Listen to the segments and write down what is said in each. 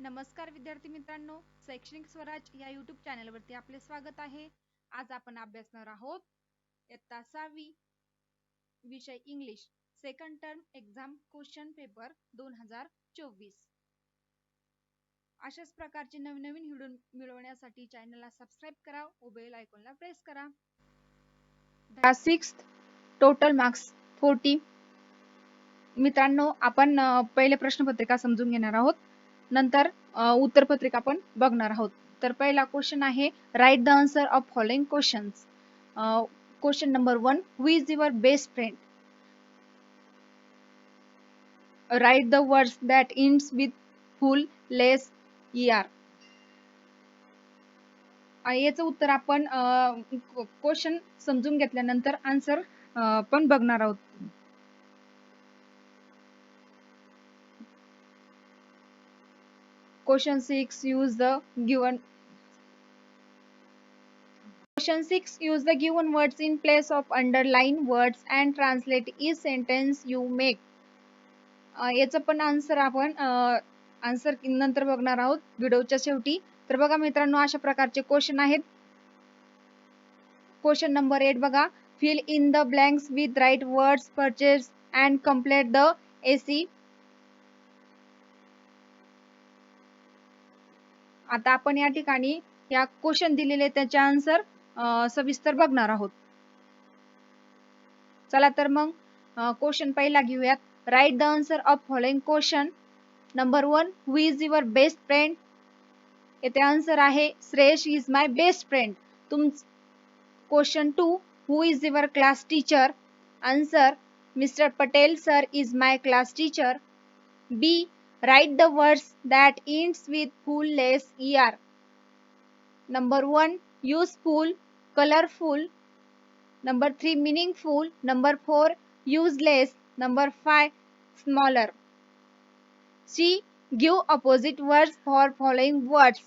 नमस्कार विद्यार्थी मित्रांनो, शैक्षणिक स्वराज या यूट्यूब चॅनलवरती आपले स्वागत आहे. आज आपण अभ्यासणार आहोत इयत्ता 6वी विषय English second term exam question paper 2024. अशाच प्रकारचे नवनवीन व्हिडिओ मिळवण्यासाठी चॅनलला सबस्क्राइब करा व बेल आयकॉनला प्रेस करा. 6th total marks 40. मित्रांनो, आपण पहिले प्रश्नपत्रिका समजून घेणार आहोत, नंतर उत्तरपत्रिका पण बघणार आहोत. तर पहिला क्वेश्चन आहे, right the answer of following questions. Question number 1, who is your best friend? Write the words that ends with full less er. याचं उत्तर आपण क्वेश्चन समजून घेतल्यानंतर आन्सर पण बघणार आहोत. Question 6, use the given words in place of underlined words and translate each sentence you make. याचं पण आन्सर आपण आन्सर नंतर बघणार आहोत व्हिडिओच्या शेवटी. तर बघा मित्रांनो, अशा प्रकारचे क्वेश्चन आहेत. क्वेश्चन नंबर 8 बघा, fill in the blanks with right words, purchase and complete the essay. आता आपण या ठिकाणी या क्वेश्चन दिलेले त्याचे आन्सर सविस्तर बघणार आहोत. चला तर मग क्वेश्चन पहिला घेऊयात. Write the answer of following question. Number 1, who is your best friend? येथे आन्सर आहे Shreyash is my best friend. Question 2, who is your class teacher? Answer mister Patel sir is my class teacher. B, write the words that ends with full less er. Number 1, useful, colorful. Number 3, meaningful. Number 4, useless. Number 5, smaller. C, give opposite words for following words.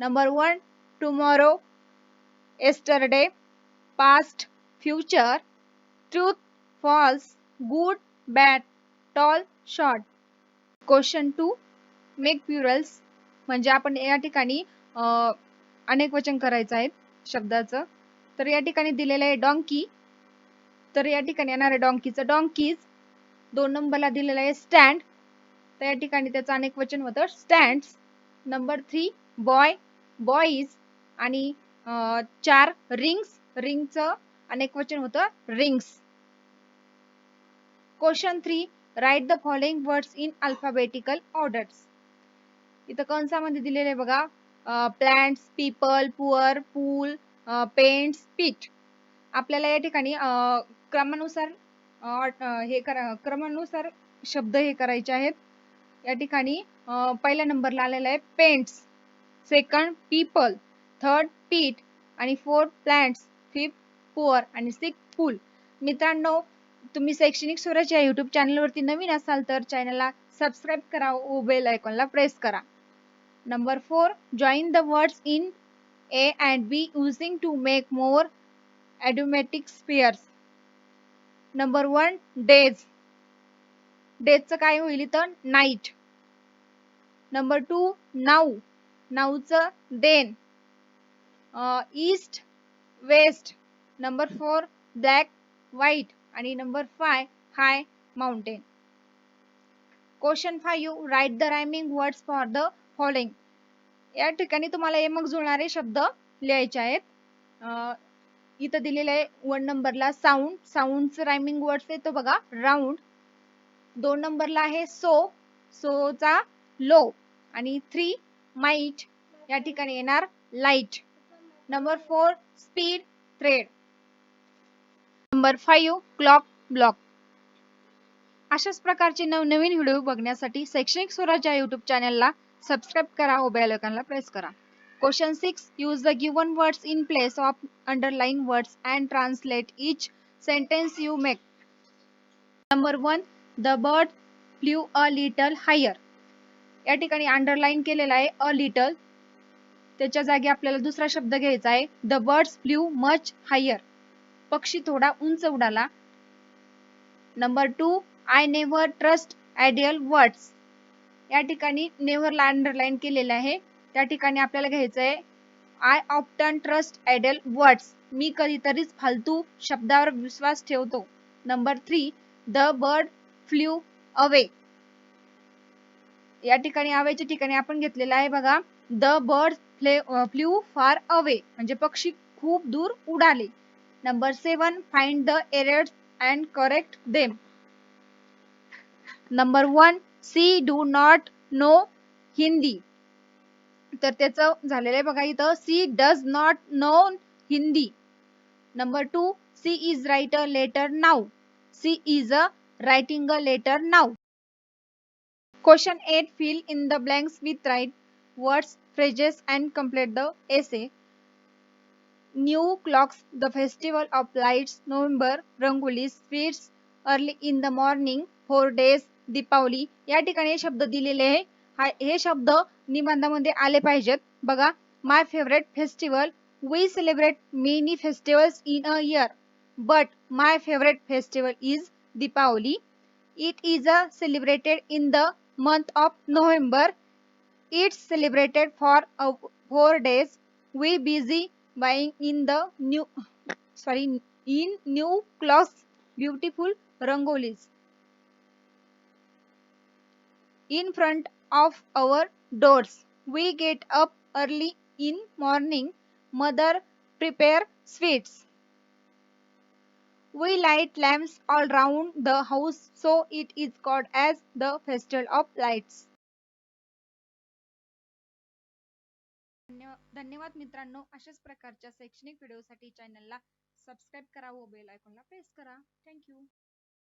Number 1, tomorrow, yesterday, past, future, truth, false, good, bad, tall, short. Question 2, make Plurals, म्हणजे आपण या ठिकाणी अनेक वचन करायचं आहे शब्दाचं. तर या ठिकाणी दिलेलं आहे डॉंकी, तर या ठिकाणी येणार आहे डॉंकीचं डॉंकीज. 2 नंबरला दिलेलं आहे स्टँड, तर या ठिकाणी त्याचं अनेक वचन होतं स्टँड्स. Number 3, boy, boys. आणि 4 रिंग्स, रिंगचं अनेक वचन होतं rings. Question 3, write the following words in alphabetical orders. इथं कंसामध्ये दिलेले बघा, प्लांट्स, पीपल, पुअर, पूल, पेंट्स, पीट. आपल्याला या ठिकाणी क्रमानुसार क्रमानुसार शब्द हे करायचे आहेत. या ठिकाणी पहिल्या नंबरला आलेला आहे पेंट्स, सेकंड पीपल, थर्ड पीट आणि फोर्थ प्लांट्स, फिफ्थ पुअर आणि सिक्स्थ पूल. मित्रांनो, तुम्ही शैक्षणिक स्वराज या यूट्यूब चॅनलवरती नवीन असाल तर चॅनलला सबस्क्राइब करा व बेल आयकॉनला प्रेस करा. Number 4, join the words in A and B using to make more antonymic pairs. Number 1, days, डेजचं काय होईल तर नाईट. नंबर 2, नाऊ, नाऊचं then, east, west. Number 4, black, white. आणि number 5, high, mountain. Question 5, write the rhyming words for the following. या ठिकाणी तुम्हाला यमक जुळणारे शब्द लिहायचे आहेत. इथं दिलेले आहे 1 नंबरला साऊंड, साऊंडचं रायमिंग वर्ड्स येतो बघा राऊंड. 2 नंबरला आहे सो, सोचा लो. आणि 3, माइट, या ठिकाणी येणार light. Number 4, speed, thread. Number 5, clock, block. अशाच प्रकारचे नवनवीन व्हिडिओ बघण्यासाठी शैक्षणिक स्वराज या यूट्यूब चॅनलला सबस्क्राइब करा व बेल आयकॉनला प्रेस करा. Question 6, use the given words in place of underline words and translate each sentence you make. Number 1, the bird flew a little higher. या ठिकाणी अंडरलाइन केलेला आहे अ लिटल, त्याच्या जागी आपल्याला दुसरा शब्द घ्यायचा आहे the birds flew much higher, पक्षी थोडा उंच उडाला. Number 2, I never trust ideal words. या ठिकाणी नेव्हरला अंडरलाईन केलेलं आहे. त्या ठिकाणी आपल्याला घ्यायचं आहे I often trust idle words. मी कधीतरीच फालतू शब्दावर विश्वास ठेवतो. Number 3 the bird flew away. या ठिकाणी अवेच्या ठिकाणी आपण घेतलेलं आहे बघा the bird flew far away म्हणजे पक्षी खूप दूर उडाले. Number 7 find the errors and correct them. Number 1 she do not know Hindi. तर त्याचं झालेलं आहे बघा इथं she does not know Hindi. Number 2 she is right a letter now. She is a writing a letter now. Question 8 fill in the blanks with right words, phrases and complete the essay. New clocks, the festival of lights, November, Rangoli, sweets, early in the morning, 4 days, Deepavali. या ठिकाणी हे शब्द दिलेले आहे. हे शब्द निबंधामध्ये आले पाहिजेत. बघा my favorite festival, we celebrate many festivals in a year, but my favorite festival is Deepavali. It is celebrated in the month of November. It's celebrated for 4 days. We busy buying in new clothes, beautiful rangolis in front of our doors. We get up early in morning. Mother prepare sweets. We light lamps all round the house, so it is called as the festival of lights. धन्यवाद मित्रांनो. अशाच प्रकारच्या शैक्षणिक व्हिडिओसाठी चॅनलला subscribe करा व bell आयकॉनला प्रेस करा. थँक्यू.